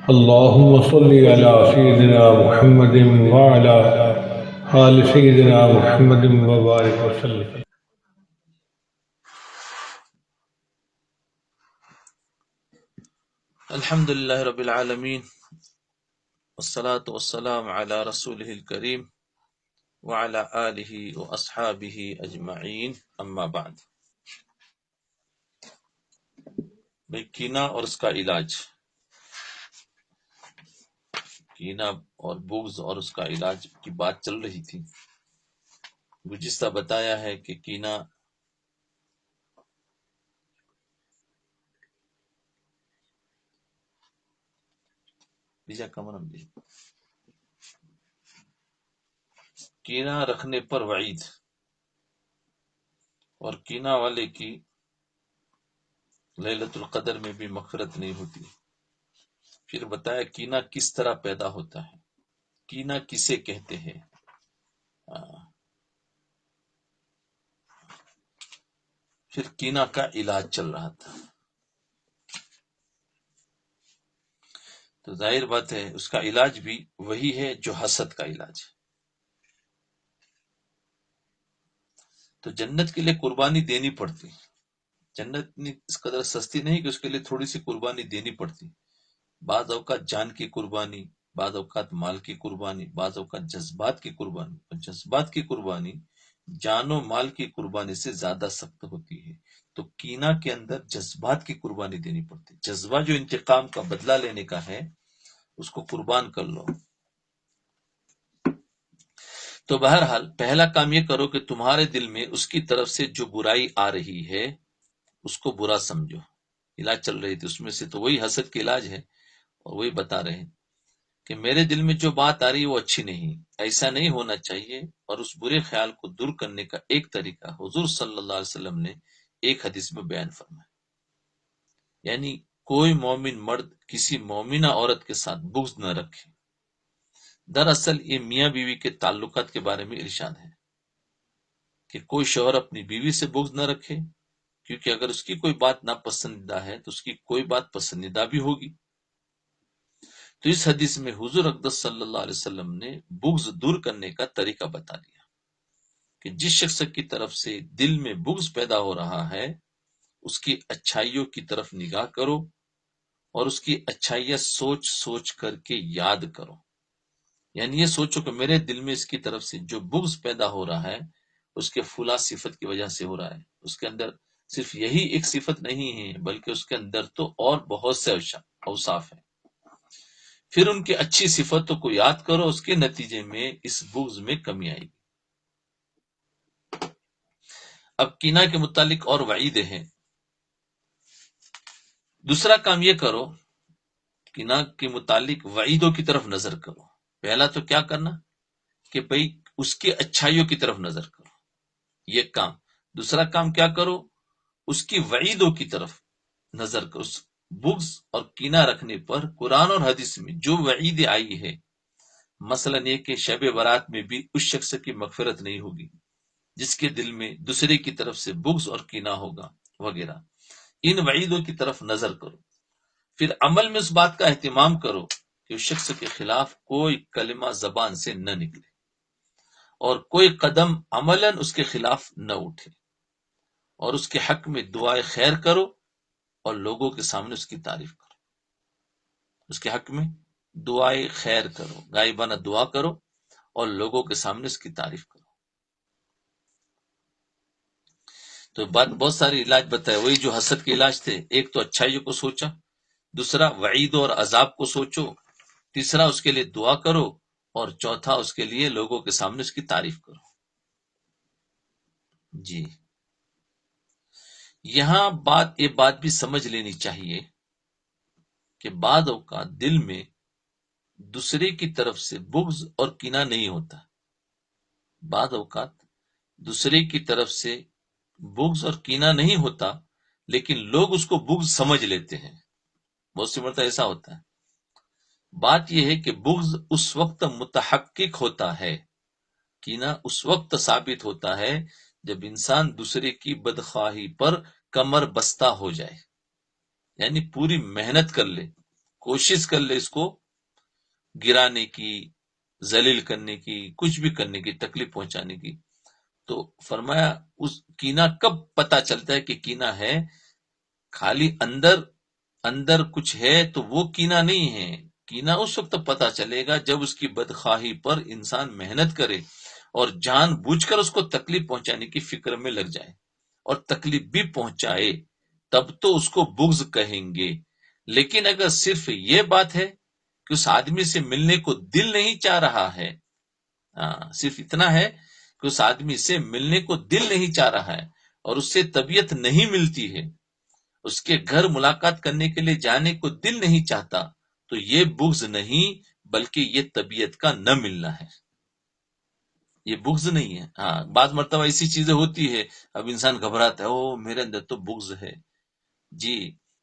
اللهم صل على سيدنا محمد وعلى آل سيدنا محمد وبارك وسلم. الحمد للہ رب العالمین والصلاة والسلام علی رسولہ الکریم وعلی آلہ واصحابہ اجمعین، اما بعد۔ بھئی کینہ اور اس کا علاج، کینہ اور بغض اور اس کا علاج کی بات چل رہی تھی۔ گزشتہ بتایا ہے کہ کینہ کینہ رکھنے پر وعید، اور کینہ والے کی لیلۃ القدر میں بھی مغفرت نہیں ہوتی۔ پھر بتایا کینہ کس طرح پیدا ہوتا ہے، کینہ کسے کہتے ہیں، پھر کینہ کا علاج چل رہا تھا۔ تو ظاہر بات ہے اس کا علاج بھی وہی ہے جو حسد کا علاج ہے۔ تو جنت کے لیے قربانی دینی پڑتی، جنت اس قدر سستی نہیں کہ اس کے لیے تھوڑی سی قربانی دینی پڑتی۔ بعض اوقات جان کی قربانی، بعض اوقات مال کی قربانی، بعض اوقات جذبات کی قربانی، اور جذبات کی قربانی جان و مال کی قربانی سے زیادہ سخت ہوتی ہے۔ تو کینہ کے اندر جذبات کی قربانی دینی پڑتی، جذبہ جو انتقام کا بدلہ لینے کا ہے اس کو قربان کر لو۔ تو بہرحال پہلا کام یہ کرو کہ تمہارے دل میں اس کی طرف سے جو برائی آ رہی ہے اس کو برا سمجھو۔ علاج چل رہی تھی اس میں سے، تو وہی حسد کے علاج ہے، اور وہی بتا رہے ہیں کہ میرے دل میں جو بات آ رہی ہے وہ اچھی نہیں، ایسا نہیں ہونا چاہیے۔ اور اس برے خیال کو دور کرنے کا ایک طریقہ حضور صلی اللہ علیہ وسلم نے ایک حدیث میں بیان فرمایا، یعنی کوئی مومن مرد کسی مومنہ عورت کے ساتھ بغض نہ رکھے۔ دراصل یہ میاں بیوی کے تعلقات کے بارے میں ارشاد ہے کہ کوئی شوہر اپنی بیوی سے بغض نہ رکھے، کیونکہ اگر اس کی کوئی بات ناپسندیدہ ہے تو اس کی کوئی بات پسندیدہ بھی ہوگی۔ تو اس حدیث میں حضور اقدس صلی اللہ علیہ وسلم نے بغض دور کرنے کا طریقہ بتا دیا کہ جس شخص کی طرف سے دل میں بغض پیدا ہو رہا ہے اس کی اچھائیوں کی طرف نگاہ کرو، اور اس کی اچھائیاں سوچ سوچ کر کے یاد کرو۔ یعنی یہ سوچو کہ میرے دل میں اس کی طرف سے جو بغض پیدا ہو رہا ہے اس کے فلاں صفت کی وجہ سے ہو رہا ہے، اس کے اندر صرف یہی ایک صفت نہیں ہے بلکہ اس کے اندر تو اور بہت سے اوصاف ہیں۔ پھر ان کی اچھی صفتوں کو یاد کرو، اس کے نتیجے میں اس بغض میں کمی آئے گی۔ اب کینہ کے متعلق اور وعیدیں ہیں۔ دوسرا کام یہ کرو، کینہ کے متعلق وعیدوں کی طرف نظر کرو۔ پہلا تو کیا کرنا کہ بھئی اس کی اچھائیوں کی طرف نظر کرو، یہ کام۔ دوسرا کام کیا کرو، اس کی وعیدوں کی طرف نظر کرو۔ اس بغض اور کینہ رکھنے پر قرآن اور حدیث میں جو وعید آئی ہے، مثلا یہ کہ شب برات میں بھی اس شخص کی مغفرت نہیں ہوگی جس کے دل میں دوسرے کی طرف سے بغض اور کینہ ہوگا وغیرہ، ان وعیدوں کی طرف نظر کرو۔ پھر عمل میں اس بات کا اہتمام کرو کہ اس شخص کے خلاف کوئی کلمہ زبان سے نہ نکلے اور کوئی قدم عملاً اس کے خلاف نہ اٹھے، اور اس کے حق میں دعائے خیر کرو اور لوگوں کے سامنے اس کی تعریف کرو۔ اس کے حق میں دعائے خیر کرو، غائبانہ دعا کرو اور لوگوں کے سامنے اس کی تعریف کرو۔ تو بہت سارے علاج بتائے، وہی جو حسد کے علاج تھے۔ ایک تو اچھائیوں کو سوچا، دوسرا وعید اور عذاب کو سوچو، تیسرا اس کے لیے دعا کرو، اور چوتھا اس کے لیے لوگوں کے سامنے اس کی تعریف کرو۔ جی، یہاں یہ بات بھی سمجھ لینی چاہیے کہ بعض اوقات دل میں دوسرے کی طرف سے بغض اور کینہ نہیں ہوتا، بعض اوقات دوسرے کی طرف سے بغض اور کینہ نہیں ہوتا لیکن لوگ اس کو بغض سمجھ لیتے ہیں۔ بہت سی مرتبہ ایسا ہوتا ہے۔ بات یہ ہے کہ بغض اس وقت متحقق ہوتا ہے، کینہ اس وقت ثابت ہوتا ہے جب انسان دوسرے کی بدخواہی پر کمر بستہ ہو جائے، یعنی پوری محنت کر لے، کوشش کر لے اس کو گرانے کی، ذلیل کرنے کی، کچھ بھی کرنے کی، تکلیف پہنچانے کی. تو فرمایا اس کینہ کب پتا چلتا ہے کہ کینہ ہے؟ خالی اندر کچھ ہے تو وہ کینہ نہیں ہے. کینہ اس وقت پتا چلے گا جب اس کی بدخواہی پر انسان محنت کرے اور جان بوجھ کر اس کو تکلیف پہنچانے کی فکر میں لگ جائے اور تکلیف بھی پہنچائے، تب تو اس کو بغض کہیں گے. لیکن اگر صرف یہ بات ہے کہ اس آدمی سے ملنے کو دل نہیں چاہ رہا ہے، صرف اتنا ہے کہ اس آدمی سے ملنے کو دل نہیں چاہ رہا ہے اور اس سے طبیعت نہیں ملتی ہے، اس کے گھر ملاقات کرنے کے لیے جانے کو دل نہیں چاہتا، تو یہ بغض نہیں بلکہ یہ طبیعت کا نہ ملنا ہے. یہ بغض نہیں ہے. ہاں بعض مرتبہ ایسی چیزیں ہوتی ہے، اب انسان گھبراتا ہے، او میرے اندر تو بغض ہے. جی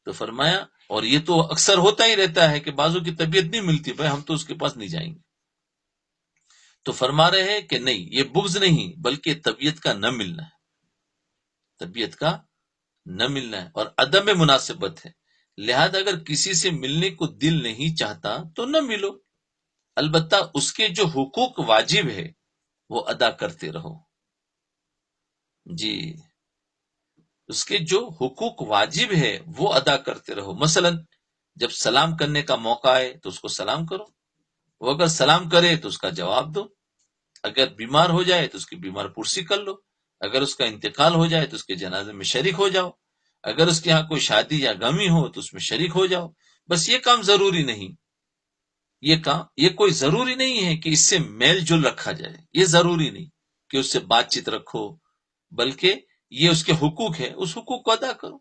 تو فرمایا، اور یہ تو اکثر ہوتا ہی رہتا ہے کہ بعضوں کی طبیعت نہیں ملتی، بھائی ہم تو اس کے پاس نہیں جائیں گے. تو فرما رہے ہیں کہ نہیں، یہ بغض نہیں بلکہ طبیعت کا نہ ملنا ہے، طبیعت کا نہ ملنا ہے اور عدم مناسبت ہے. لہذا اگر کسی سے ملنے کو دل نہیں چاہتا تو نہ ملو، البتہ اس کے جو حقوق واجب ہے وہ ادا کرتے رہو. جی اس کے جو حقوق واجب ہے وہ ادا کرتے رہو. مثلا جب سلام کرنے کا موقع آئے تو اس کو سلام کرو، وہ اگر سلام کرے تو اس کا جواب دو، اگر بیمار ہو جائے تو اس کی بیمار پرسی کر لو، اگر اس کا انتقال ہو جائے تو اس کے جنازے میں شریک ہو جاؤ، اگر اس کے ہاں کوئی شادی یا غمی ہو تو اس میں شریک ہو جاؤ. بس یہ کام ضروری نہیں، یہ کوئی ضروری نہیں ہے کہ اس سے میل جل رکھا جائے، یہ ضروری نہیں کہ اس سے بات چیت رکھو، بلکہ یہ اس کے حقوق ہے، اس حقوق کو ادا کرو.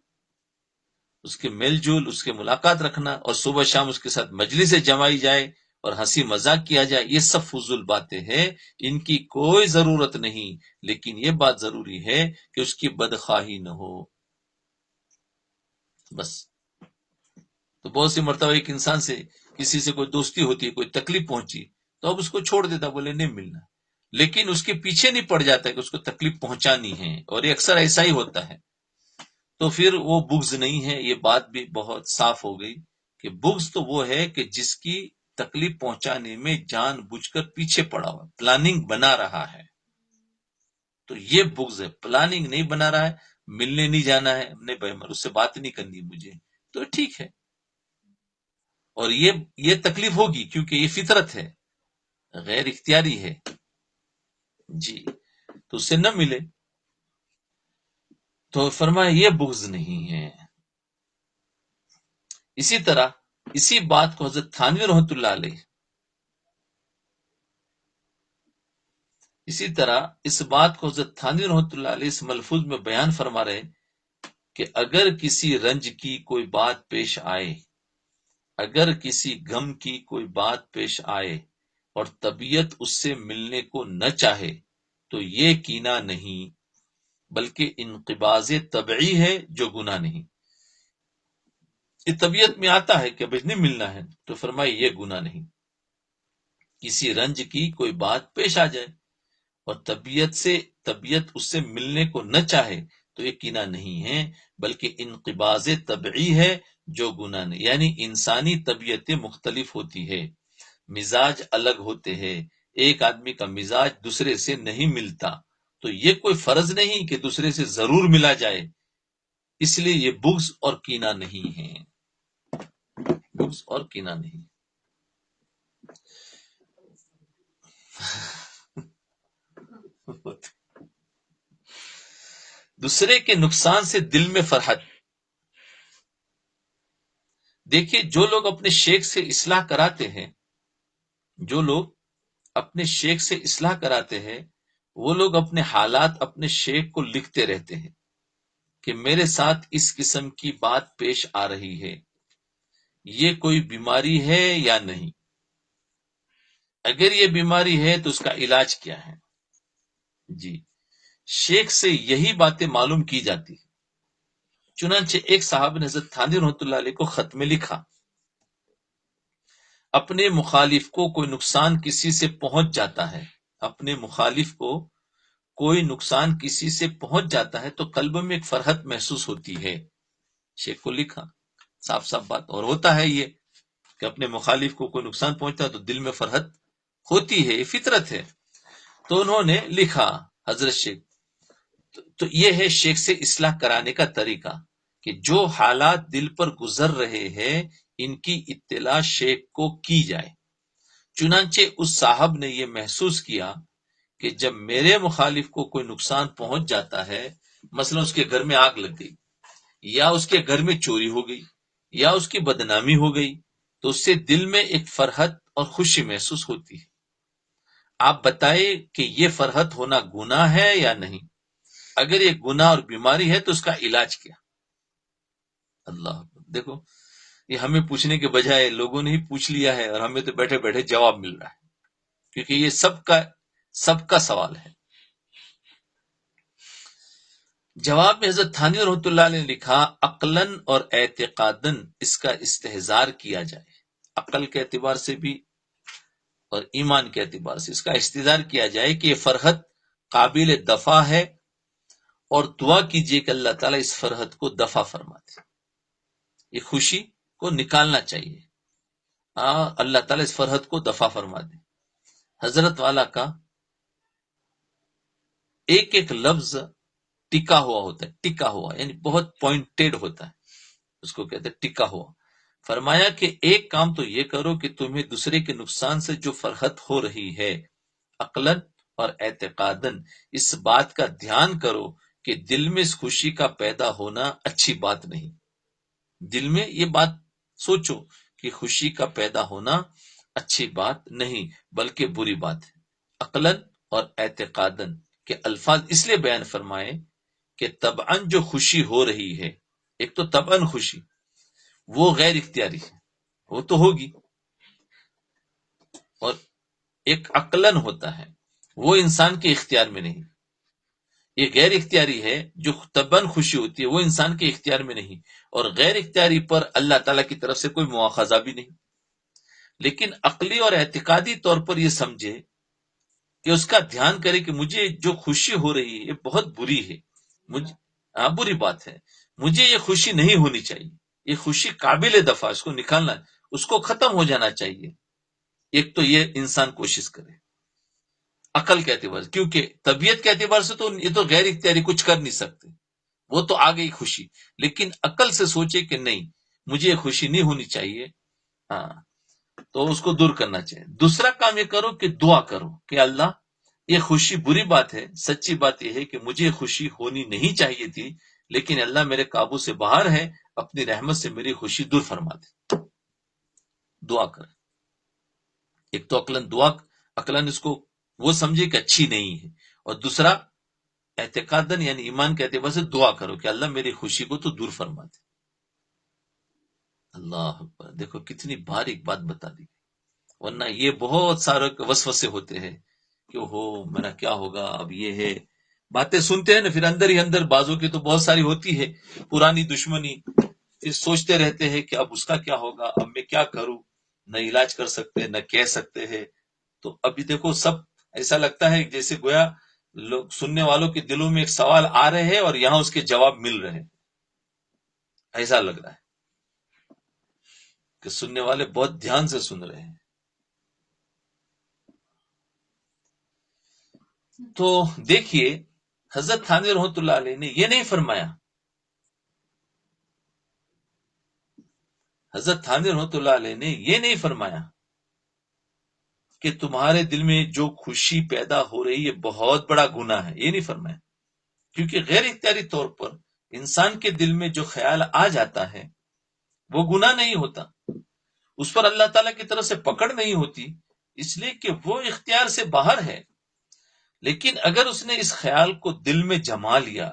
اس کے میل جول، اس کے ملاقات رکھنا اور صبح شام اس کے ساتھ مجلس جمائی جائے اور ہنسی مذاق کیا جائے، یہ سب فضول باتیں ہیں، ان کی کوئی ضرورت نہیں. لیکن یہ بات ضروری ہے کہ اس کی بدخواہی نہ ہو. بس تو بہت سی مرتبہ ایک انسان سے کسی سے کوئی دوستی ہوتی ہے، کوئی تکلیف پہنچی تو اب اس کو چھوڑ دیتا، بولے نہیں ملنا، لیکن اس کے پیچھے نہیں پڑ جاتا کہ اس کو تکلیف پہنچانی ہے، اور یہ اکثر ایسا ہی ہوتا ہے. تو پھر وہ بغض نہیں ہے. یہ بات بھی بہت صاف ہو گئی کہ بغض تو وہ ہے کہ جس کی تکلیف پہنچانے میں جان بوجھ کر پیچھے پڑا ہوا، پلاننگ بنا رہا ہے، تو یہ بغض ہے. پلاننگ نہیں بنا رہا ہے، ملنے نہیں جانا ہے، نہیں بھائی اس سے بات نہیں کرنی مجھے، تو ٹھیک ہے. اور یہ تکلیف ہوگی کیونکہ یہ فطرت ہے، غیر اختیاری ہے. جی تو اس سے نہ ملے. تو فرمایا یہ بغض نہیں ہے. اسی طرح اسی بات کو حضرت تھانوی رحمۃ اللہ علیہ، اسی طرح اس بات کو حضرت تھانوی رحمۃ اللہ علیہ اس ملفوظ میں بیان فرما رہے کہ اگر کسی رنج کی کوئی بات پیش آئے، اگر کسی غم کی کوئی بات پیش آئے اور طبیعت اس سے ملنے کو نہ چاہے تو یہ کینہ نہیں بلکہ انقباض طبعی ہے جو گناہ نہیں. یہ طبیعت میں آتا ہے کہ اب نہیں ملنا ہے تو فرمائی یہ گناہ نہیں. کسی رنج کی کوئی بات پیش آ جائے اور طبیعت اس سے ملنے کو نہ چاہے تو یہ کینہ نہیں ہے بلکہ انقباض طبعی ہے جو گناہ نہیں. یعنی انسانی طبیعتیں مختلف ہوتی ہے، مزاج الگ ہوتے ہیں، ایک آدمی کا مزاج دوسرے سے نہیں ملتا، تو یہ کوئی فرض نہیں کہ دوسرے سے ضرور ملا جائے. اس لیے یہ بغض اور کینہ نہیں ہے، بغض اور کینہ نہیں. دوسرے کے نقصان سے دل میں فرحت. دیکھیے جو لوگ اپنے شیخ سے اصلاح کراتے ہیں، جو لوگ اپنے شیخ سے اصلاح کراتے ہیں، وہ لوگ اپنے حالات اپنے شیخ کو لکھتے رہتے ہیں کہ میرے ساتھ اس قسم کی بات پیش آ رہی ہے، یہ کوئی بیماری ہے یا نہیں، اگر یہ بیماری ہے تو اس کا علاج کیا ہے. جی شیخ سے یہی باتیں معلوم کی جاتی ہیں. چنانچہ ایک صاحب نے حضرت تھانوی رحمۃ اللہ علیہ کو خط میں لکھا، اپنے مخالف کو کوئی نقصان کسی سے پہنچ جاتا ہے، اپنے مخالف کو کوئی نقصان کسی سے پہنچ جاتا ہے تو قلب میں ایک فرحت محسوس ہوتی ہے. شیخ کو لکھا، صاف صاف بات، اور ہوتا ہے یہ. کہ اپنے مخالف کو کوئی نقصان پہنچتا ہے تو دل میں فرحت ہوتی ہے، یہ فطرت ہے۔ تو انہوں نے لکھا حضرت شیخ، تو یہ ہے شیخ سے اصلاح کرانے کا طریقہ کہ جو حالات دل پر گزر رہے ہیں ان کی اطلاع شیخ کو کی جائے۔ چنانچہ اس صاحب نے یہ محسوس کیا کہ جب میرے مخالف کو کوئی نقصان پہنچ جاتا ہے، مثلا اس کے گھر میں آگ لگ گئی، یا اس کے گھر میں چوری ہو گئی، یا اس کی بدنامی ہو گئی، تو اس سے دل میں ایک فرحت اور خوشی محسوس ہوتی ہے۔ آپ بتائیں کہ یہ فرحت ہونا گناہ ہے یا نہیں؟ اگر یہ گناہ اور بیماری ہے تو اس کا علاج کیا؟ اللہ اکبر۔ دیکھو، یہ ہمیں پوچھنے کے بجائے لوگوں نے ہی پوچھ لیا ہے، اور ہمیں تو بیٹھے بیٹھے جواب مل رہا ہے، کیونکہ یہ سب کا سوال ہے۔ جواب میں حضرت تھانوی رحمۃ اللہ علیہ نے لکھا، عقلاً اور اعتقاداً اس کا استحضار کیا جائے، عقل کے اعتبار سے بھی اور ایمان کے اعتبار سے اس کا استحضار کیا جائے کہ یہ فرحت قابل دفع ہے، اور دعا کیجئے کہ اللہ تعالیٰ اس فرحت کو دفع فرما دے، یہ خوشی کو نکالنا چاہیے، اللہ تعالیٰ اس فرحت کو دفع فرما دے۔ حضرت والا کا ایک ایک لفظ ٹکا ہوا ہوتا ہے، ٹکا ہوا یعنی بہت پوائنٹڈ ہوتا ہے، اس کو کہتے ہیں ٹکا ہوا۔ فرمایا کہ ایک کام تو یہ کرو کہ تمہیں دوسرے کے نقصان سے جو فرحت ہو رہی ہے، عقلاً اور اعتقاداً اس بات کا دھیان کرو کہ دل میں اس خوشی کا پیدا ہونا اچھی بات نہیں۔ دل میں یہ بات سوچو کہ خوشی کا پیدا ہونا اچھی بات نہیں بلکہ بری بات ہے۔ عقلاً اور اعتقاداً کے الفاظ اس لیے بیان فرمائے کہ طبعاً جو خوشی ہو رہی ہے، ایک تو طبعاً خوشی وہ غیر اختیاری ہے، وہ تو ہوگی، اور ایک عقلاً ہوتا ہے وہ انسان کے اختیار میں نہیں۔ یہ غیر اختیاری ہے، جو طبعاً خوشی ہوتی ہے وہ انسان کے اختیار میں نہیں، اور غیر اختیاری پر اللہ تعالیٰ کی طرف سے کوئی مواخذہ بھی نہیں۔ لیکن عقلی اور اعتقادی طور پر یہ سمجھے کہ اس کا دھیان کرے کہ مجھے جو خوشی ہو رہی ہے یہ بہت بری ہے، بری بات ہے، مجھے یہ خوشی نہیں ہونی چاہیے، یہ خوشی قابل دفع، اس کو نکالنا، اس کو ختم ہو جانا چاہیے۔ ایک تو یہ انسان کوشش کرے عقل کے اعتبار سے، کیونکہ طبیعت کے اعتبار سے تو یہ تو غیر اختیاری کچھ کر نہیں سکتے، وہ تو آ گئی خوشی، لیکن عقل سے سوچے کہ نہیں، مجھے یہ خوشی نہیں ہونی چاہیے، تو اس کو دور کرنا چاہیے۔ دوسرا کام یہ کرو کہ دعا کرو کہ اللہ، یہ خوشی بری بات ہے، سچی بات یہ ہے کہ مجھے یہ خوشی ہونی نہیں چاہیے تھی، لیکن اللہ میرے قابو سے باہر ہے، اپنی رحمت سے میری خوشی دور فرما دے۔ دعا کر، ایک تو عقلاً اس کو وہ سمجھے کہ اچھی نہیں ہے، اور دوسرا اعتقاداً یعنی ایمان کے اعتبار سے دعا کرو کہ اللہ میری خوشی کو تو دور فرما دے۔ اللہ اکبر، دیکھو کتنی باریک بات بتا دی، ورنہ یہ بہت سارے وسوسے ہوتے ہیں کہ ہو میرا کیا ہوگا، اب یہ ہے، باتیں سنتے ہیں نا، پھر اندر ہی اندر بازوں کی تو بہت ساری ہوتی ہے پرانی دشمنی، پھر سوچتے رہتے ہیں کہ اب اس کا کیا ہوگا، اب میں کیا کروں، نہ علاج کر سکتے نہ کہہ سکتے ہیں۔ تو ابھی دیکھو سب ایسا لگتا ہے جیسے گویا لوگ سننے والوں کے دلوں میں ایک سوال آ رہے ہیں اور یہاں اس کے جواب مل رہے ہیں، ایسا لگ رہا ہے کہ سننے والے بہت دھیان سے سن رہے ہیں۔ تو دیکھیے، حضرت تھانوی رحمۃ اللہ علیہ نے یہ نہیں فرمایا، حضرت تھانوی رحمۃ اللہ علیہ نے یہ نہیں فرمایا کہ تمہارے دل میں جو خوشی پیدا ہو رہی ہے بہت بڑا گناہ ہے، یہ نہیں فرمایا، کیونکہ غیر اختیاری طور پر انسان کے دل میں جو خیال آ جاتا ہے وہ گناہ نہیں ہوتا، اس پر اللہ تعالیٰ کی طرف سے پکڑ نہیں ہوتی، اس لیے کہ وہ اختیار سے باہر ہے۔ لیکن اگر اس نے اس خیال کو دل میں جما لیا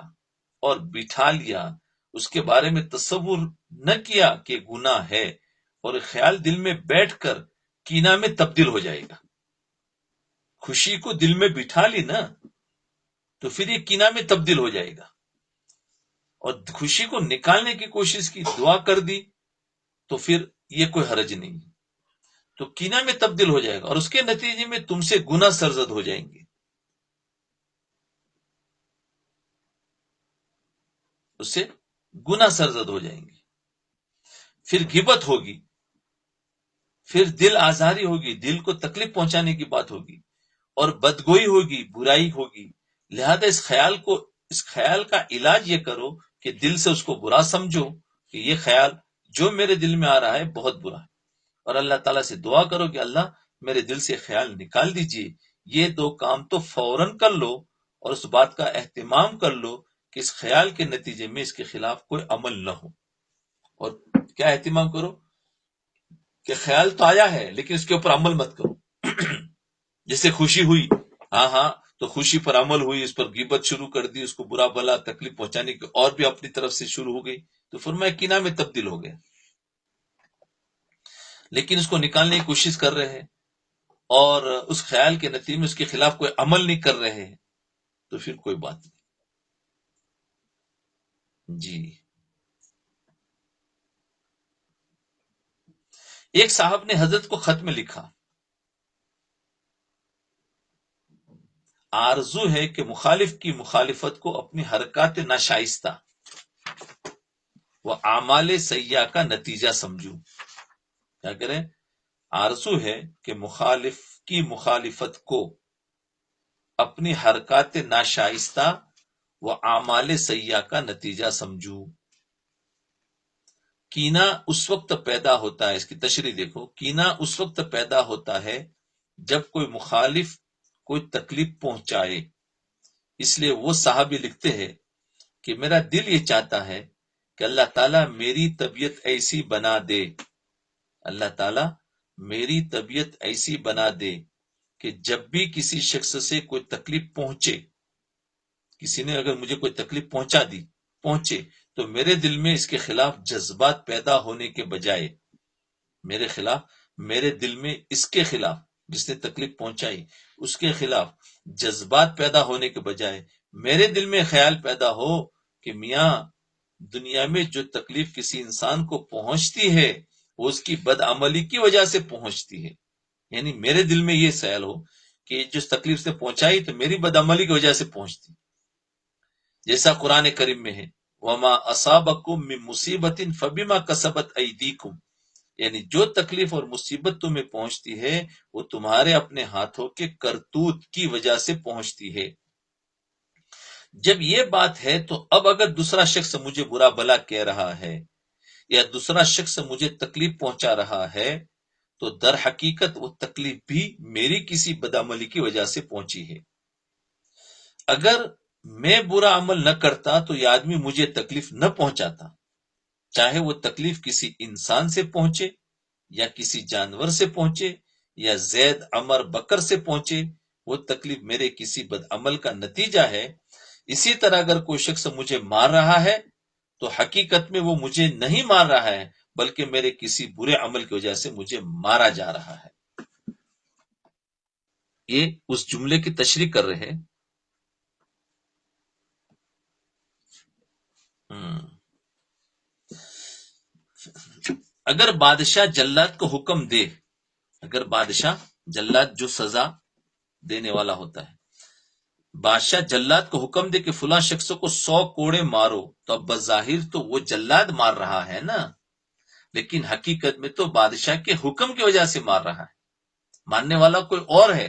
اور بٹھا لیا، اس کے بارے میں تصور نہ کیا کہ گناہ ہے، اور خیال دل میں بیٹھ کر کینہ میں تبدیل ہو جائے گا۔ خوشی کو دل میں بٹھا لی نا تو پھر یہ کینہ میں تبدیل ہو جائے گا، اور خوشی کو نکالنے کی کوشش کی، دعا کر دی، تو پھر یہ کوئی حرج نہیں، تو کینہ میں تبدیل ہو جائے گا، اور اس کے نتیجے میں تم سے گناہ سرزد ہو جائیں گے، اس سے گناہ سرزد ہو جائیں گے، پھر غیبت ہوگی، پھر دل آزاری ہوگی، دل کو تکلیف پہنچانے کی بات ہوگی، اور بدگوئی ہوگی، برائی ہوگی. لہذا اس خیال کا علاج یہ کرو کہ دل سے اس کو برا سمجھو کہ یہ خیال جو میرے دل میں آ رہا ہے بہت برا ہے، اور اللہ تعالیٰ سے دعا کرو کہ اللہ میرے دل سے خیال نکال دیجئے. یہ دو کام تو فوراً کر لو، اور اس بات کا اہتمام کر لو کہ اس خیال کے نتیجے میں اس کے خلاف کوئی عمل نہ ہو. اور کیا اہتمام کرو کہ خیال تو آیا ہے لیکن اس کے اوپر عمل مت کرو. جیسے خوشی ہوئی، ہاں تو خوشی پر عمل ہوئی، اس پر غیبت شروع کر دی، اس کو برا بلا تکلیف پہنچانے کی اور بھی اپنی طرف سے شروع ہو گئی، تو فرمایا کینہ میں تبدیل ہو گیا. لیکن اس کو نکالنے کی کوشش کر رہے ہیں اور اس خیال کے نتیجے میں اس کے خلاف کوئی عمل نہیں کر رہے ہیں، تو پھر کوئی بات نہیں. جی، ایک صاحب نے حضرت کو خط میں لکھا، آرزو ہے کہ مخالف کی مخالفت کو اپنی حرکات ناشائستہ و اعمال سیاح کا نتیجہ سمجھوں. کیا کریں؟ آرزو ہے کہ مخالف کی مخالفت کو اپنی حرکات ناشائستہ و اعمال سیاح کا نتیجہ سمجھوں. کینہ اس وقت پیدا ہوتا ہے، اس کی تشریح دیکھو، کینہ اس وقت پیدا ہوتا ہے جب کوئی مخالف کوئی تکلیف پہنچائے. اس لیے وہ صحابی لکھتے ہیں کہ میرا دل یہ چاہتا ہے کہ اللہ تعالیٰ میری طبیعت ایسی بنا دے، اللہ تعالیٰ میری طبیعت ایسی بنا دے کہ جب بھی کسی شخص سے کوئی تکلیف پہنچے، کسی نے اگر مجھے کوئی تکلیف پہنچے تو میرے دل میں اس کے خلاف جذبات پیدا ہونے کے بجائے، میرے دل میں اس کے خلاف، جس نے تکلیف پہنچائی اس کے خلاف جذبات پیدا ہونے کے بجائے میرے دل میں خیال پیدا ہو کہ میاں دنیا میں جو تکلیف کسی انسان کو پہنچتی ہے وہ اس کی بدعملی کی وجہ سے پہنچتی ہے. یعنی میرے دل میں یہ خیال ہو کہ جس تکلیف سے پہنچائی تو میری بدعملی کی وجہ سے پہنچتی. جیسا قرآن کریم میں ہے، وما اصابکم من مصیبت فبما کسبت ایدیکم، یعنی جو تکلیف اور مصیبت تمہیں پہنچتی ہے وہ تمہارے اپنے ہاتھوں کے کرتوت کی وجہ سے پہنچتی ہے. جب یہ بات ہے تو اب اگر دوسرا شخص مجھے برا بلا کہہ رہا ہے یا دوسرا شخص مجھے تکلیف پہنچا رہا ہے تو در حقیقت وہ تکلیف بھی میری کسی بدعملی کی وجہ سے پہنچی ہے. اگر میں برا عمل نہ کرتا تو یہ آدمی مجھے تکلیف نہ پہنچاتا، چاہے وہ تکلیف کسی انسان سے پہنچے یا کسی جانور سے پہنچے یا زید عمر بکر سے پہنچے، وہ تکلیف میرے کسی بدعمل کا نتیجہ ہے. اسی طرح اگر کوئی شخص مجھے مار رہا ہے تو حقیقت میں وہ مجھے نہیں مار رہا ہے بلکہ میرے کسی برے عمل کی وجہ سے مجھے مارا جا رہا ہے. یہ اس جملے کی تشریح کر رہے ہیں. اگر بادشاہ جلاد کو حکم دے، اگر بادشاہ جلاد جو سزا دینے والا ہوتا ہے، بادشاہ جلاد کو حکم دے کہ فلاں شخصوں کو 100 کوڑے مارو، تو اب بظاہر تو وہ جلاد مار رہا ہے نا، لیکن حقیقت میں تو بادشاہ کے حکم کی وجہ سے مار رہا ہے. ماننے والا کوئی اور ہے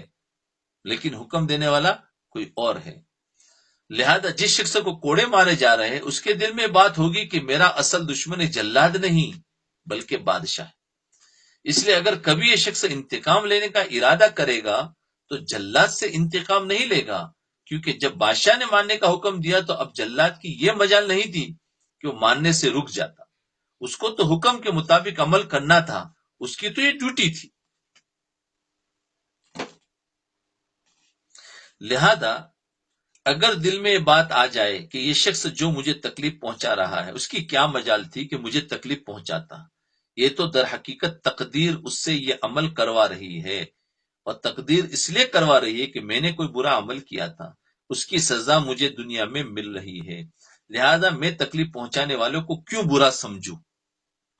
لیکن حکم دینے والا کوئی اور ہے. لہذا جس شخص کو کوڑے مارے جا رہے ہیں اس کے دل میں بات ہوگی کہ میرا اصل دشمن جلاد نہیں بلکہ بادشاہ ہے. اس لیے اگر کبھی یہ شخص انتقام لینے کا ارادہ کرے گا تو جلاد سے انتقام نہیں لے گا، کیونکہ جب بادشاہ نے ماننے کا حکم دیا تو اب جلاد کی یہ مجال نہیں تھی کہ وہ ماننے سے رک جاتا. اس کو تو حکم کے مطابق عمل کرنا تھا، اس کی تو یہ ڈیوٹی تھی. لہذا اگر دل میں یہ بات آ جائے کہ یہ شخص جو مجھے تکلیف پہنچا رہا ہے اس کی کیا مجال تھی کہ مجھے تکلیف پہنچاتا، یہ تو در حقیقت تقدیر اس سے یہ عمل کروا رہی ہے، اور تقدیر اس لیے کروا رہی ہے کہ میں نے کوئی برا عمل کیا تھا، اس کی سزا مجھے دنیا میں مل رہی ہے، لہذا میں تکلیف پہنچانے والوں کو کیوں برا سمجھوں.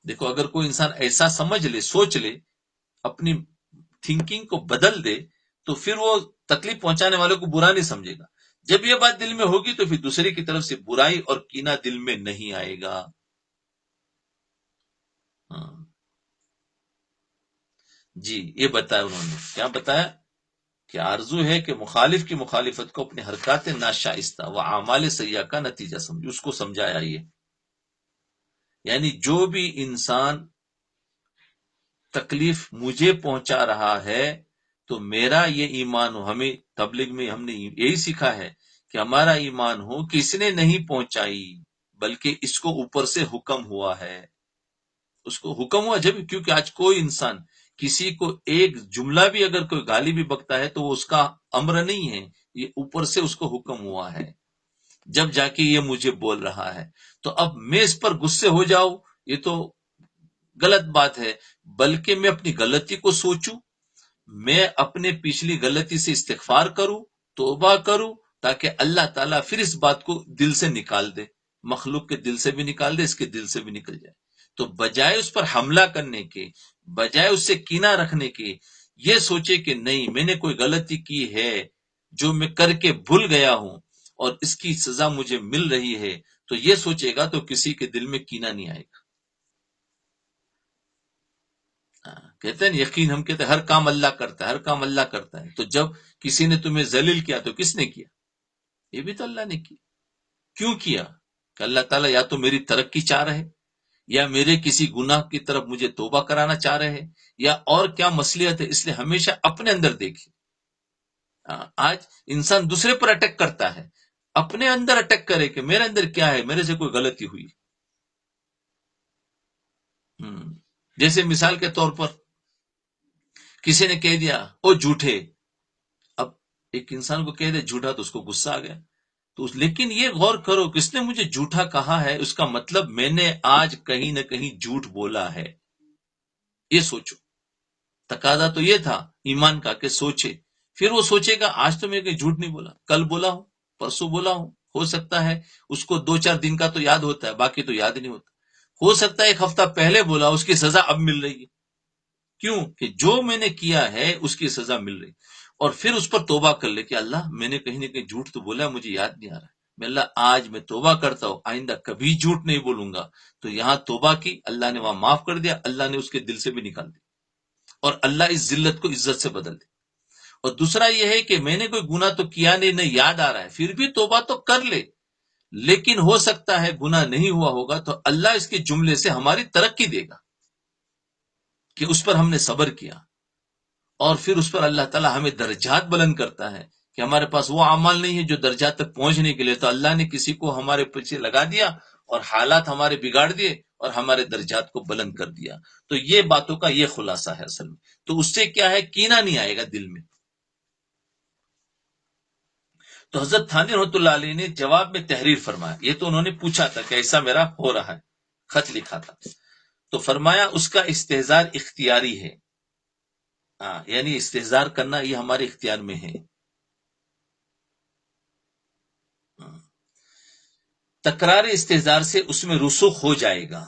دیکھو اگر کوئی انسان ایسا سمجھ لے، سوچ لے، اپنی تھنکنگ کو بدل دے تو پھر وہ تکلیف پہنچانے والوں کو برا نہیں سمجھے گا. جب یہ بات دل میں ہوگی تو پھر دوسرے کی طرف سے برائی اور کینہ دل میں نہیں آئے گا. جی یہ بتایا انہوں نے، کیا بتایا کہ آرزو ہے کہ مخالف کی مخالفت کو اپنے حرکات ناشائستہ و اعمال سیئہ کا نتیجہ سمجھو، اس کو سمجھایا یہ، یعنی جو بھی انسان تکلیف مجھے پہنچا رہا ہے تو میرا یہ ایمان ہو، ہمیں تبلیغ میں ہم نے یہی سیکھا ہے کہ ہمارا ایمان ہو کہ اس نے نہیں پہنچائی بلکہ اس کو اوپر سے حکم ہوا ہے، اس کو حکم ہوا جب، کیونکہ آج کوئی انسان کسی کو ایک جملہ بھی اگر کوئی گالی بھی بکتا ہے تو وہ اس کا امر نہیں ہے، یہ اوپر سے اس کو حکم ہوا ہے، جب جا کے یہ مجھے بول رہا ہے، تو اب میں اس پر غصے ہو جاؤں یہ تو غلط بات ہے، بلکہ میں اپنی غلطی کو سوچوں، میں اپنے پچھلی غلطی سے استغفار کروں، توبہ کروں، تاکہ اللہ تعالیٰ پھر اس بات کو دل سے نکال دے، مخلوق کے دل سے بھی نکال دے، اس کے دل سے بھی نکل جائے۔ تو بجائے اس پر حملہ کرنے کے، بجائے اس سے کینہ رکھنے کے، یہ سوچے کہ نہیں میں نے کوئی غلطی کی ہے جو میں کر کے بھول گیا ہوں اور اس کی سزا مجھے مل رہی ہے، تو یہ سوچے گا تو کسی کے دل میں کینہ نہیں آئے گا۔ کہتے ہیں یقین، ہم کہتے ہیں ہر کام اللہ کرتا ہے، ہر کام اللہ کرتا ہے، تو جب کسی نے تمہیں ذلیل کیا تو کس نے کیا؟ یہ بھی تو اللہ نے کیا۔ کیوں کیا؟ کہ اللہ تعالیٰ یا تو میری ترقی چاہ رہے، یا میرے کسی گناہ کی طرف مجھے توبہ کرانا چاہ رہے ہیں، یا اور کیا مصلحت ہے، اس لیے ہمیشہ اپنے اندر دیکھیں۔ آج انسان دوسرے پر اٹیک کرتا ہے، اپنے اندر اٹیک کرے کہ میرے اندر کیا ہے، میرے سے کوئی غلطی ہوئی۔ جیسے مثال کے طور پر کسی نے کہہ دیا او جھوٹے، اب ایک انسان کو کہہ دے جھوٹا تو اس کو غصہ آ گیا، تو لیکن یہ غور کرو کس نے مجھے جھوٹا کہا ہے، اس کا مطلب میں نے آج کہیں نہ کہیں جھوٹ بولا ہے، یہ سوچو۔ تقاضا تو یہ تھا ایمان کا کہ سوچے، پھر وہ سوچے گا آج تو میں کہیں جھوٹ نہیں بولا، کل بولا ہوں، پرسوں بولا ہوں، ہو سکتا ہے اس کو 2-4 دن کا تو یاد ہوتا ہے، باقی تو یاد نہیں ہوتا، ہو سکتا ہے 1 ہفتہ پہلے بولا، اس کی سزا اب مل رہی ہے، کیوں کہ جو میں نے کیا ہے اس کی سزا مل رہی، اور پھر اس پر توبہ کر لے کہ اللہ میں نے کہیں نہ کہیں جھوٹ تو بولا ہے، مجھے یاد نہیں آ رہا ہے، میں اللہ آج میں توبہ کرتا ہوں، آئندہ کبھی جھوٹ نہیں بولوں گا، تو یہاں توبہ کی، اللہ نے وہاں معاف کر دیا، اللہ نے اس کے دل سے بھی نکال دیا، اور اللہ اس ذلت کو عزت سے بدل دے۔ اور دوسرا یہ ہے کہ میں نے کوئی گناہ تو کیا نہیں یاد آ رہا ہے، پھر بھی توبہ تو کر لے، لیکن ہو سکتا ہے گناہ نہیں ہوا ہوگا تو اللہ اس کے جملے سے ہماری ترقی دے گا کہ اس پر ہم نے صبر کیا، اور پھر اس پر اللہ تعالیٰ ہمیں درجات بلند کرتا ہے کہ ہمارے پاس وہ اعمال نہیں ہے جو درجات تک پہنچنے کے لیے، تو اللہ نے کسی کو ہمارے پیچھے لگا دیا اور حالات ہمارے بگاڑ دیے اور ہمارے درجات کو بلند کر دیا۔ تو یہ باتوں کا یہ خلاصہ ہے اصل میں، تو اس سے کیا ہے کینہ نہیں آئے گا دل میں۔ تو حضرت تھانوی رحمۃ اللہ علیہ نے جواب میں تحریر فرمایا، یہ تو انہوں نے پوچھا تھا کہ ایسا میرا ہو رہا ہے، خط لکھا تھا، تو فرمایا اس کا استحضار اختیاری ہے، یعنی استحضار کرنا یہ ہمارے اختیار میں ہے۔ تکرار استحضار سے اس میں رسوخ ہو جائے گا،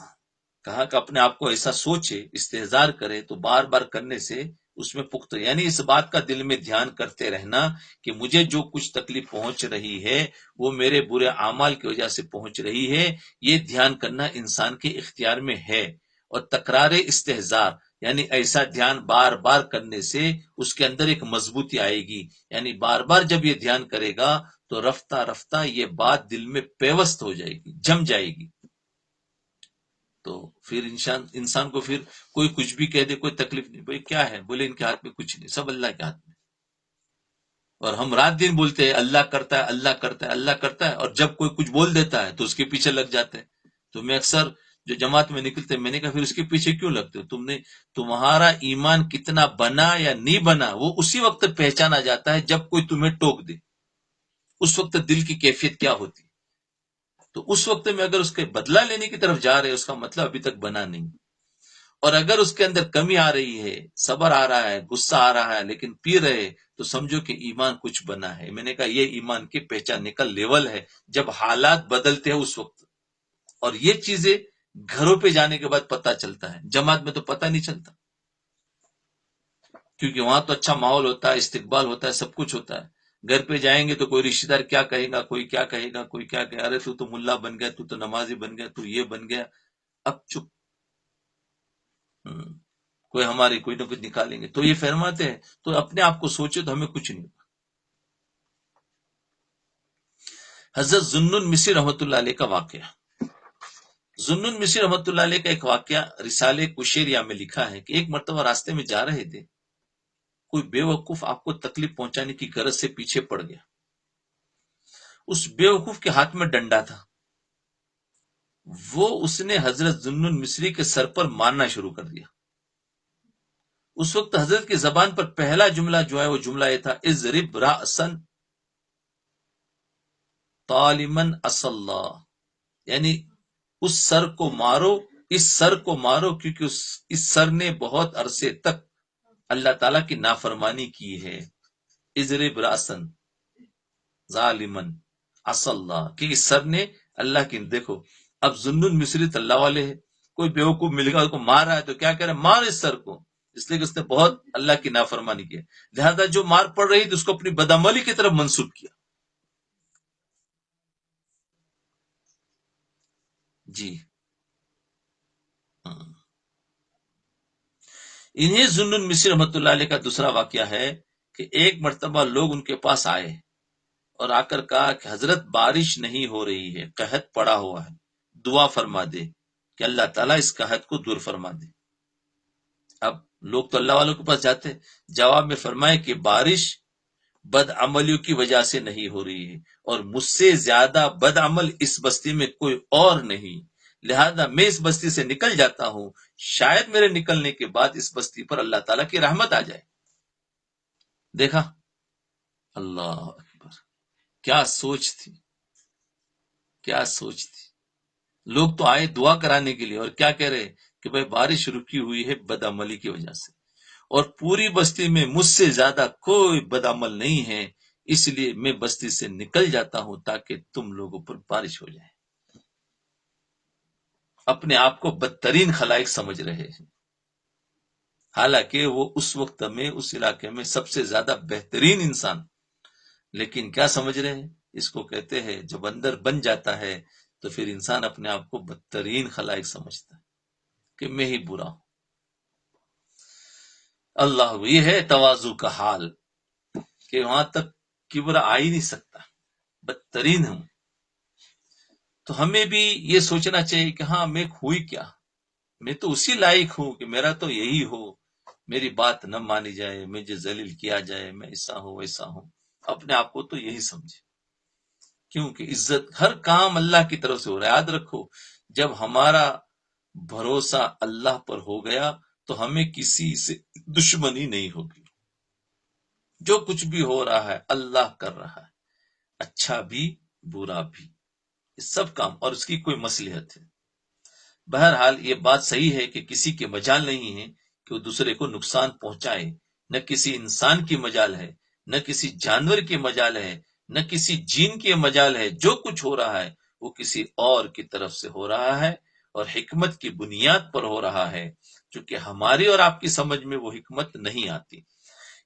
کہا کہ اپنے آپ کو ایسا سوچے، استحضار کرے تو بار بار کرنے سے اس میں پختہ، یعنی اس بات کا دل میں دھیان کرتے رہنا کہ مجھے جو کچھ تکلیف پہنچ رہی ہے وہ میرے برے اعمال کی وجہ سے پہنچ رہی ہے، یہ دھیان کرنا انسان کے اختیار میں ہے۔ اور تکرار استحضار یعنی ایسا دھیان بار بار کرنے سے اس کے اندر ایک مضبوطی آئے گی، یعنی بار بار جب یہ دھیان کرے گا تو رفتہ رفتہ یہ بات دل میں پیوست ہو جائے گی، جم جائے گی، تو پھر انسان کو پھر کوئی کچھ بھی کہہ دے کوئی تکلیف نہیں، بھائی کیا ہے، بولے ان کے ہاتھ میں کچھ نہیں، سب اللہ کے ہاتھ میں، اور ہم رات دن بولتے ہیں اللہ کرتا ہے اللہ کرتا ہے اللہ کرتا ہے، اور جب کوئی کچھ بول دیتا ہے تو اس کے پیچھے لگ جاتے ہیں۔ تو میں اکثر جو جماعت میں نکلتے میں نے کہا پھر اس کے پیچھے کیوں لگتے ہو، تمہارا ایمان کتنا بنا یا نہیں بنا وہ اسی وقت پہچانا جاتا ہے جب کوئی تمہیں ٹوک دے، اس وقت دل کی کیفیت کیا ہوتی، تو اس وقت میں اگر اس کے بدلہ لینے کی طرف جا رہے اس کا مطلب ابھی تک بنا نہیں، اور اگر اس کے اندر کمی آ رہی ہے، صبر آ رہا ہے، غصہ آ رہا ہے لیکن پی رہے، تو سمجھو کہ ایمان کچھ بنا ہے۔ میں نے کہا یہ ایمان کے پہچاننے کا لیول ہے جب حالات بدلتے ہیں اس وقت، اور یہ چیزیں گھروں پہ جانے کے بعد پتہ چلتا ہے، جماعت میں تو پتہ نہیں چلتا، کیونکہ وہاں تو اچھا ماحول ہوتا ہے، استقبال ہوتا ہے، سب کچھ ہوتا ہے، گھر پہ جائیں گے تو کوئی رشتہ دار کیا کہے گا، کوئی کیا کہے گا، کوئی کیا کہے، ارے تو ملا بن گیا، تو نمازی بن گیا، تو یہ بن گیا، اب چپ۔ کوئی ہماری کوئی نہ کچھ نکالیں گے. تو یہ فرماتے ہیں تو اپنے آپ کو سوچے تو ہمیں کچھ نہیں. حضرت ذوالنون مصری رحمۃ اللہ علیہ کا واقعہ. ذوالنون مصری رحمۃ اللہ علیہ کا ایک واقعہ رسالے کشیریہ میں لکھا ہے کہ ایک مرتبہ راستے میں جا رہے تھے، کوئی بے وقوف آپ کو تکلیف پہنچانے کی غرض سے پیچھے پڑ گیا. اس بے وقوف کے ہاتھ میں ڈنڈا تھا، وہ اس نے حضرت ذوالنون مصری کے سر پر مارنا شروع کر دیا. اس وقت حضرت کی زبان پر پہلا جملہ جو ہے وہ جملہ یہ تھا، اضرب رأسن طالمن اصلا، یعنی اس سر کو مارو، اس سر کو مارو کیونکہ اس سر نے بہت عرصے تک اللہ تعالیٰ کی نافرمانی کی ہے. اضرب رأسن ظالمن اصلا، کہ اس سر نے اللہ کی. دیکھو اب ذوالنون مصری تو اللہ والے ہے، کوئی بیوقوف مل گیا اس کو مار رہا ہے تو کیا کہہ رہے ہیں، مار اس سر کو، اس لیے کہ اس نے بہت اللہ کی نافرمانی کی ہے. لہذا جو مار پڑ رہی تھی اس کو اپنی بدعملی کی طرف منسوب کیا. جی ہاں. انہیں ذوالنون مصری رحمۃ اللہ علیہ کا دوسرا واقعہ ہے کہ ایک مرتبہ لوگ ان کے پاس آئے اور آ کر کہا کہ حضرت بارش نہیں ہو رہی ہے، قحط پڑا ہوا ہے، دعا فرما دے کہ اللہ تعالیٰ اس قحط کو دور فرما دے. اب لوگ تو اللہ والوں کے پاس جاتے، جواب میں فرمائے کہ بارش بد عملیوں کی وجہ سے نہیں ہو رہی ہے اور مجھ سے زیادہ بد عمل اس بستی میں کوئی اور نہیں، لہذا میں اس بستی سے نکل جاتا ہوں، شاید میرے نکلنے کے بعد اس بستی پر اللہ تعالیٰ کی رحمت آ جائے. دیکھا، اللہ اکبر، کیا سوچ تھی، کیا سوچ تھی. لوگ تو آئے دعا کرانے کے لیے اور کیا کہہ رہے کہ بھائی بارش رکی ہوئی ہے بد عملی کی وجہ سے، اور پوری بستی میں مجھ سے زیادہ کوئی بد عمل نہیں ہے، اس لیے میں بستی سے نکل جاتا ہوں تاکہ تم لوگوں پر بارش ہو جائے. اپنے آپ کو بدترین خلائق سمجھ رہے ہیں، حالانکہ وہ اس وقت میں اس علاقے میں سب سے زیادہ بہترین انسان. لیکن کیا سمجھ رہے ہیں، اس کو کہتے ہیں جب اندر بن جاتا ہے تو پھر انسان اپنے آپ کو بدترین خلائق سمجھتا ہے کہ میں ہی برا ہوں. اللہ، یہ ہے تواضع کا حال کہ وہاں تک کبر آ ہی نہیں سکتا، بدترین ہوں. تو ہمیں بھی یہ سوچنا چاہیے کہ ہاں میں ہوئی کیا، میں تو اسی لائق ہوں کہ میرا تو یہی ہو، میری بات نہ مانی جائے، مجھے ذلیل کیا جائے، میں ایسا ہوں ویسا ہوں. اپنے آپ کو تو یہی سمجھے، کیونکہ عزت ہر کام اللہ کی طرف سے ہو رہا ہے. یاد رکھو، جب ہمارا بھروسہ اللہ پر ہو گیا تو ہمیں کسی سے دشمنی نہیں ہوگی. جو کچھ بھی ہو رہا ہے اللہ کر رہا ہے، اچھا بھی برا بھی، سب کام، اور اس کی کوئی مصلحت ہے. بہرحال یہ بات صحیح ہے کہ کسی کے مجال نہیں ہے کہ وہ دوسرے کو نقصان پہنچائے، نہ کسی انسان کی مجال ہے، نہ کسی جانور کی مجال ہے، نہ کسی جین کی مجال ہے. جو کچھ ہو رہا ہے وہ کسی اور کی طرف سے ہو رہا ہے اور حکمت کی بنیاد پر ہو رہا ہے، چونکہ ہماری اور آپ کی سمجھ میں وہ حکمت نہیں آتی،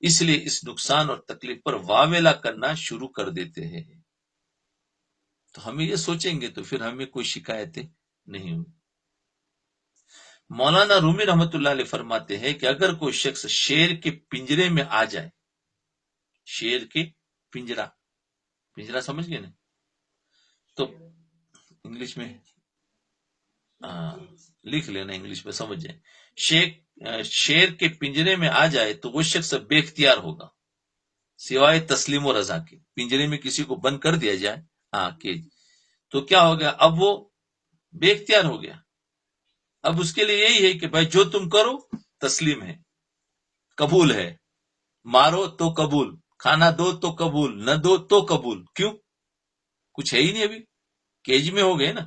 اس لیے اس نقصان اور تکلیف پر واویلا کرنا شروع کر دیتے ہیں. تو ہمیں یہ سوچیں گے تو پھر ہمیں کوئی شکایتیں نہیں ہوں. مولانا رومی رحمت اللہ علیہ فرماتے ہیں کہ اگر کوئی شخص شیر کے پنجرے میں آ جائے، شیر کے پنجرا، پنجرا سمجھ گئے نا، تو انگلش میں لکھ لینا، انگلش میں سمجھ جائیں. شیر کے پنجرے میں آ جائے تو وہ شخص بے اختیار ہوگا سوائے تسلیم و رضا کے. پنجرے میں کسی کو بند کر دیا جائے تو کیا ہو گیا، اب وہ بے اختیار ہو گیا. اب اس کے لیے یہی ہے کہ بھائی جو تم کرو تسلیم ہے، قبول ہے، مارو تو قبول، کھانا دو تو قبول، نہ دو تو قبول. کیوں؟ کچھ ہے ہی نہیں، ابھی کیج میں ہو گئے نا.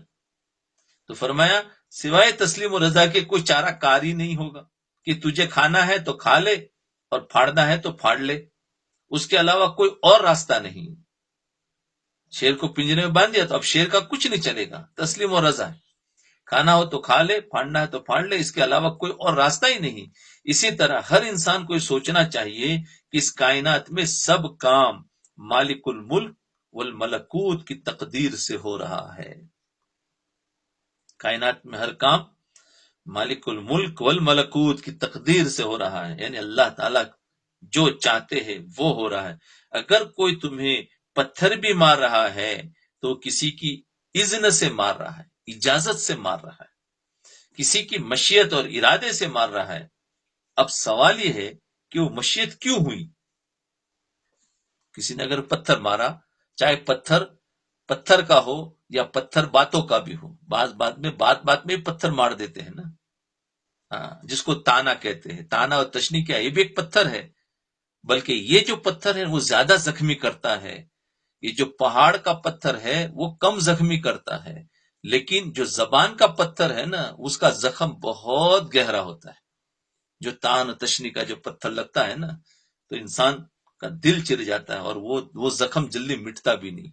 تو فرمایا سوائے تسلیم و رضا کے کوئی چارہ کار ہی نہیں ہوگا کہ تجھے کھانا ہے تو کھا لے اور پھاڑنا ہے تو پھاڑ لے، اس کے علاوہ کوئی اور راستہ نہیں. شیر کو پنجرے میں باندھ دیا تو اب شیر کا کچھ نہیں چلے گا، تسلیم و رضا ہے، کھانا ہو تو کھا لے، پھاڑنا ہے تو پھاڑ لے، اس کے علاوہ کوئی اور راستہ ہی نہیں. اسی طرح ہر انسان کو یہ سوچنا چاہیے کہ اس کائنات میں سب کام مالک الملک والملکوت کی تقدیر سے ہو رہا ہے. کائنات میں ہر کام مالک الملک والملکوت کی تقدیر سے ہو رہا ہے، یعنی اللہ تعالیٰ جو چاہتے ہیں وہ ہو رہا ہے۔ اگر کوئی تمہیں پتھر بھی مار رہا ہے تو کسی کی اذن سے مار رہا ہے، اجازت سے مار رہا ہے، کسی کی مشیت اور ارادے سے مار رہا ہے۔ اب سوال یہ ہے کہ وہ مشیت کیوں ہوئی؟ کسی نے اگر پتھر مارا، چاہے پتھر کا ہو یا پتھر باتوں کا بھی ہو، بات میں پتھر مار دیتے ہیں نا، جس کو تانا کہتے ہیں، تانا اور تشنی کیا، یہ بھی ایک پتھر ہے، بلکہ یہ جو پتھر ہے وہ زیادہ زخمی کرتا ہے۔ یہ جو پہاڑ کا پتھر ہے وہ کم زخمی کرتا ہے، لیکن جو زبان کا پتھر ہے نا اس کا زخم بہت گہرا ہوتا ہے۔ جو تان تشنی کا جو پتھر لگتا ہے نا تو انسان کا دل چر جاتا ہے، اور وہ زخم جلدی مٹتا بھی نہیں۔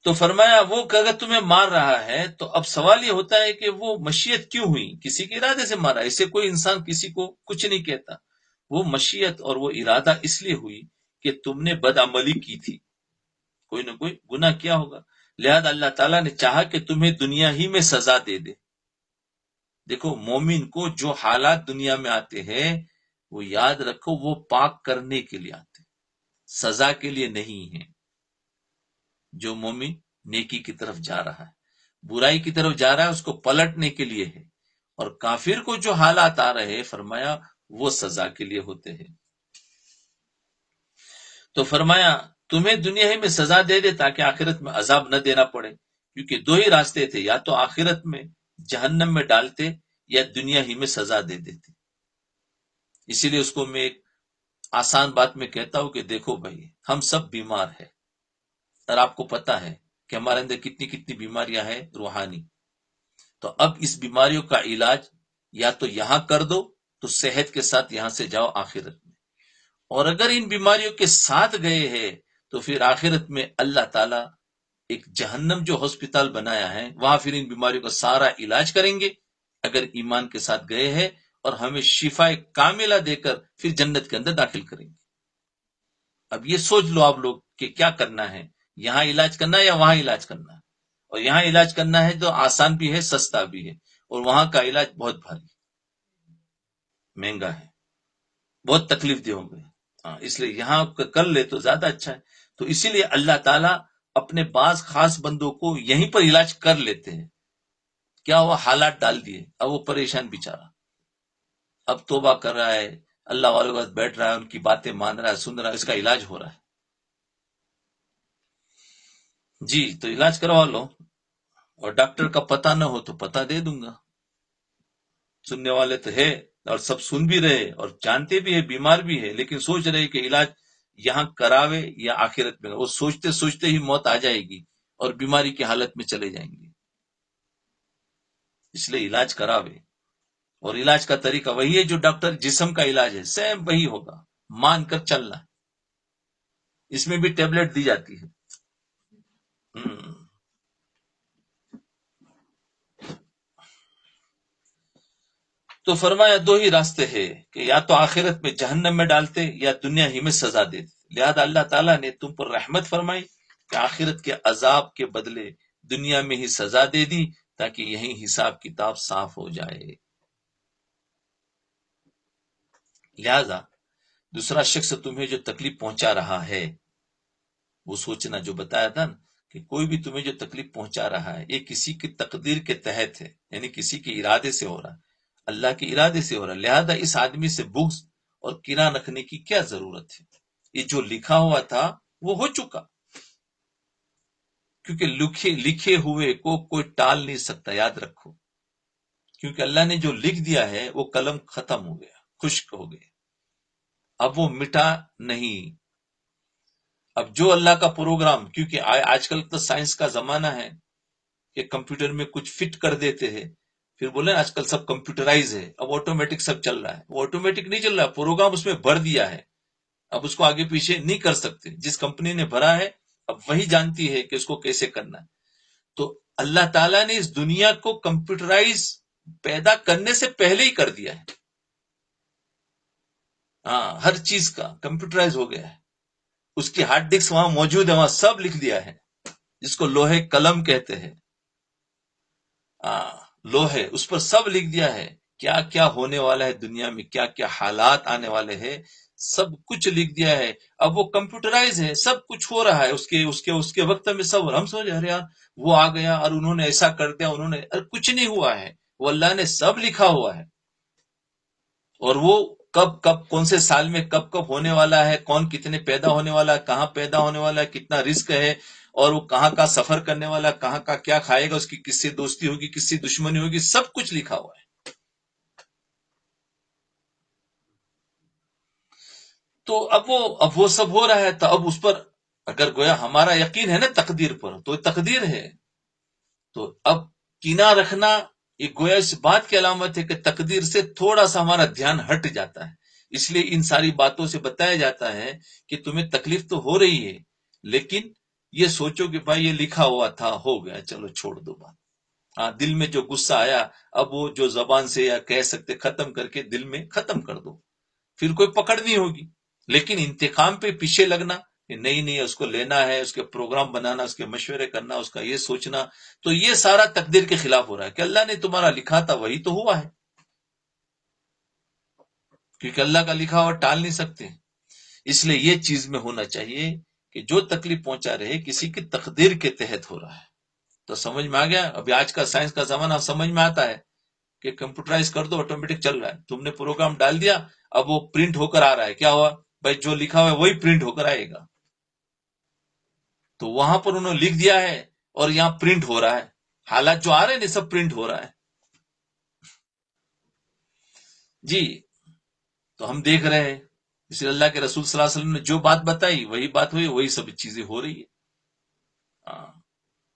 تو فرمایا وہ کہ اگر تمہیں مار رہا ہے تو اب سوال یہ ہوتا ہے کہ وہ مشیت کیوں ہوئی؟ کسی کے ارادے سے مارا، اسے کوئی انسان کسی کو کچھ نہیں کہتا۔ وہ مشیت اور وہ ارادہ اس لیے ہوئی کہ تم نے بدعملی کی تھی، کوئی نہ کوئی گناہ کیا ہوگا، لہذا اللہ تعالیٰ نے چاہا کہ تمہیں دنیا ہی میں سزا دے دے۔ دیکھو مومن کو جو حالات دنیا میں آتے ہیں وہ یاد رکھو وہ پاک کرنے کے لیے آتے ہیں، سزا کے لیے نہیں ہے۔ جو مومن نیکی کی طرف جا رہا ہے، برائی کی طرف جا رہا ہے، اس کو پلٹنے کے لیے ہے، اور کافر کو جو حالات آ رہے فرمایا وہ سزا کے لیے ہوتے ہیں۔ تو فرمایا تمہیں دنیا ہی میں سزا دے دے تاکہ آخرت میں عذاب نہ دینا پڑے، کیونکہ دو ہی راستے تھے، یا تو آخرت میں جہنم میں ڈالتے یا دنیا ہی میں سزا دے دیتے۔ اسی لیے اس کو میں ایک آسان بات میں کہتا ہوں کہ دیکھو بھائی ہم سب بیمار ہیں، اور آپ کو پتا ہے کہ ہمارے اندر کتنی کتنی بیماریاں ہیں روحانی۔ تو اب اس بیماریوں کا علاج یا تو یہاں کر دو تو صحت کے ساتھ یہاں سے جاؤ آخرت میں، اور اگر ان بیماریوں کے ساتھ گئے ہیں تو پھر آخرت میں اللہ تعالیٰ ایک جہنم جو ہسپتال بنایا ہے وہاں پھر ان بیماریوں کا سارا علاج کریں گے اگر ایمان کے ساتھ گئے ہیں، اور ہمیں شفا کاملہ دے کر پھر جنت کے اندر داخل کریں گے۔ اب یہ سوچ لو آپ لوگ کہ کیا کرنا ہے، یہاں علاج کرنا ہے یا وہاں علاج کرنا ہے؟ اور یہاں علاج کرنا ہے تو آسان بھی ہے، سستا بھی ہے، اور وہاں کا علاج بہت بھاری مہنگا ہے، بہت تکلیف دہ ہوں گے۔ اس لیے یہاں کر لے تو زیادہ اچھا ہے۔ تو اسی لیے اللہ تعالیٰ اپنے بعض خاص بندوں کو یہیں پر علاج کر لیتے ہیں۔ کیا ہوا، حالات ڈال دیے، اب وہ پریشان بیچارہ، اب توبہ کر رہا ہے، اللہ والوں کے ساتھ بیٹھ رہا ہے، ان کی باتیں مان رہا ہے، سن رہا ہے، اس کا علاج ہو رہا ہے۔ جی تو علاج کروا لو، اور ڈاکٹر کا پتہ نہ ہو تو پتہ دے دوں گا، سننے والے تو ہے اور سب سن بھی رہے اور جانتے بھی ہے، بیمار بھی ہے، لیکن سوچ رہے کہ علاج یہاں کراوے یا آخرت میں۔ وہ سوچتے سوچتے ہی موت آ جائے گی اور بیماری کی حالت میں چلے جائیں گے۔ اس لیے علاج کراوے، اور علاج کا طریقہ وہی ہے جو ڈاکٹر جسم کا علاج ہے، سیم وہی ہوگا، مان کر چلنا۔ اس میں بھی ٹیبلٹ دی جاتی ہے۔ تو فرمایا دو ہی راستے ہیں کہ یا تو آخرت میں جہنم میں ڈالتے یا دنیا ہی میں سزا دیتے، لہذا اللہ تعالیٰ نے تم پر رحمت فرمائی کہ آخرت کے عذاب کے بدلے دنیا میں ہی سزا دے دی تاکہ یہیں حساب کتاب صاف ہو جائے۔ لہذا دوسرا شخص تمہیں جو تکلیف پہنچا رہا ہے وہ سوچنا، جو بتایا تھا نا کہ کوئی بھی تمہیں جو تکلیف پہنچا رہا ہے یہ کسی کی تقدیر کے تحت ہے، یعنی کسی کے ارادے سے ہو رہا ہے، اللہ کے ارادے سے ہو رہا ہے، لہذا اس آدمی سے بغض اور کینہ رکھنے کی کیا ضرورت ہے؟ یہ جو لکھا ہوا تھا وہ ہو چکا، کیونکہ لکھے ہوئے کو کوئی ٹال نہیں سکتا، یاد رکھو، کیونکہ اللہ نے جو لکھ دیا ہے وہ قلم ختم ہو گیا، خشک ہو گیا، اب وہ مٹا نہیں۔ اب جو اللہ کا پروگرام، کیونکہ آج کل تو سائنس کا زمانہ ہے کہ کمپیوٹر میں کچھ فٹ کر دیتے ہیں، پھر بولے آج کل سب کمپیوٹرائز ہے، اب آٹومیٹک سب چل رہا ہے، وہ آٹومیٹک نہیں چل رہا، پروگرام اس میں بھر دیا ہے، اب اس کو آگے پیچھے نہیں کر سکتے، جس کمپنی نے بھرا ہے اب وہی جانتی ہے کہ اس کو کیسے کرنا ہے۔ تو اللہ تعالیٰ نے اس دنیا کو کمپیوٹرائز پیدا کرنے سے پہلے ہی کر دیا ہے، ہر چیز کا کمپیوٹرائز ہو گیا ہے، اس کی ہارڈ ڈسک وہاں موجود ہے، وہاں سب لکھ دیا ہے، جس کو لوہے قلم کہتے ہیں۔ لوح ہے، اس پر سب لکھ دیا ہے، کیا کیا ہونے والا ہے دنیا میں، کیا کیا حالات آنے والے ہیں، سب کچھ لکھ دیا ہے۔ اب وہ کمپیوٹرائز ہے، سب کچھ ہو رہا ہے اس کے وقت میں سب، ہم سمجھ رہے یار وہ آ گیا اور انہوں نے ایسا کر دیا، انہوں نے کچھ نہیں ہوا ہے، وہ اللہ نے سب لکھا ہوا ہے۔ اور وہ کب کب کون سے سال میں کب کب ہونے والا ہے، کون کتنے پیدا ہونے والا ہے، کہاں پیدا ہونے والا ہے، کتنا رزق ہے، اور وہ کہاں کا سفر کرنے والا، کہاں کا کیا کھائے گا، اس کی کس سے دوستی ہوگی، کس سے دشمنی ہوگی، سب کچھ لکھا ہوا ہے۔ تو اب وہ سب ہو رہا ہے، تو اب اس پر اگر گویا ہمارا یقین ہے نا تقدیر پر، تو تقدیر ہے، تو اب کینہ رکھنا یہ گویا اس بات کی علامت ہے کہ تقدیر سے تھوڑا سا ہمارا دھیان ہٹ جاتا ہے۔ اس لیے ان ساری باتوں سے بتایا جاتا ہے کہ تمہیں تکلیف تو ہو رہی ہے، لیکن یہ سوچو کہ بھائی یہ لکھا ہوا تھا، ہو گیا، چلو چھوڑ دو بات۔ ہاں، دل میں جو غصہ آیا، اب وہ جو زبان سے یا کہہ سکتے ختم کر کے دل میں ختم کر دو، پھر کوئی پکڑ نہیں ہوگی۔ لیکن انتقام پہ پیچھے لگنا کہ نہیں نہیں اس کو لینا ہے، اس کے پروگرام بنانا، اس کے مشورے کرنا، اس کا یہ سوچنا، تو یہ سارا تقدیر کے خلاف ہو رہا ہے کہ اللہ نے تمہارا لکھا تھا وہی تو ہوا ہے، کیونکہ اللہ کا لکھا ہوا ٹال نہیں سکتے۔ اس لیے یہ چیز میں ہونا چاہیے کہ جو تکلیف پہنچا رہے کسی کی تقدیر کے تحت ہو رہا ہے۔ تو سمجھ میں آ گیا؟ ابھی آج کا سائنس کا زمانہ سمجھ میں آتا ہے کہ کمپیوٹرائز کر دو، آٹومیٹک چل رہا ہے، تم نے پروگرام ڈال دیا، اب وہ پرنٹ ہو کر آ رہا ہے، کیا ہوا بھائی، جو لکھا ہوا ہے وہی پرنٹ ہو کر آئے گا۔ تو وہاں پر انہوں نے لکھ دیا ہے اور یہاں پرنٹ ہو رہا ہے، حالات جو آ رہے ہیں سب پرنٹ ہو رہا ہے جی۔ تو ہم دیکھ رہے ہیں، اس لیے اللہ کے رسول صلی اللہ علیہ وسلم نے جو بات بتائی وہی بات ہوئی، وہی سب چیزیں ہو رہی ہے۔ ہاں،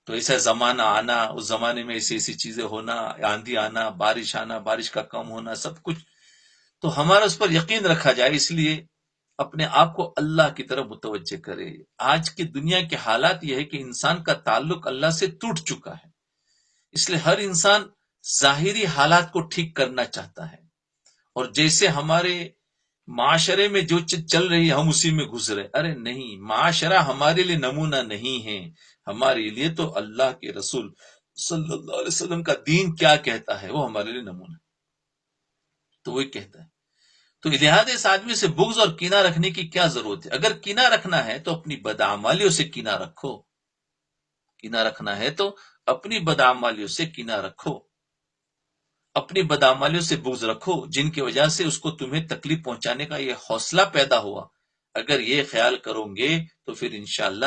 تو ایسا زمانہ آنا، اس زمانے میں ایسی ایسی چیزیں ہونا، آندھی آنا، بارش کا کم ہونا، سب کچھ، تو ہمارا اس پر یقین رکھا جائے۔ اس لیے اپنے آپ کو اللہ کی طرف متوجہ کرے۔ آج کی دنیا کے حالات یہ ہے کہ انسان کا تعلق اللہ سے ٹوٹ چکا ہے، اس لیے ہر انسان ظاہری حالات کو ٹھیک کرنا چاہتا ہے، اور جیسے ہمارے معاشرے میں جو چیز چل رہی ہے ہم اسی میں گزرے۔ ارے نہیں، معاشرہ ہمارے لیے نمونہ نہیں ہے، ہمارے لیے تو اللہ کے رسول صلی اللہ علیہ وسلم کا دین کیا کہتا ہے وہ ہمارے لیے نمونہ، تو وہی کہتا ہے۔ تو لہٰذا اس آدمی سے بغض اور کینہ رکھنے کی کیا ضرورت ہے؟ اگر کینہ رکھنا ہے تو اپنی بدعمالیوں سے کینہ رکھو، کینہ رکھنا ہے تو اپنی بدعمالیوں سے کینہ رکھو، اپنی بدعمالیوں سے بغض رکھو جن کی وجہ سے اس کو تمہیں تکلیف پہنچانے کا یہ حوصلہ پیدا ہوا۔ اگر یہ خیال کرو گے تو پھر انشاءاللہ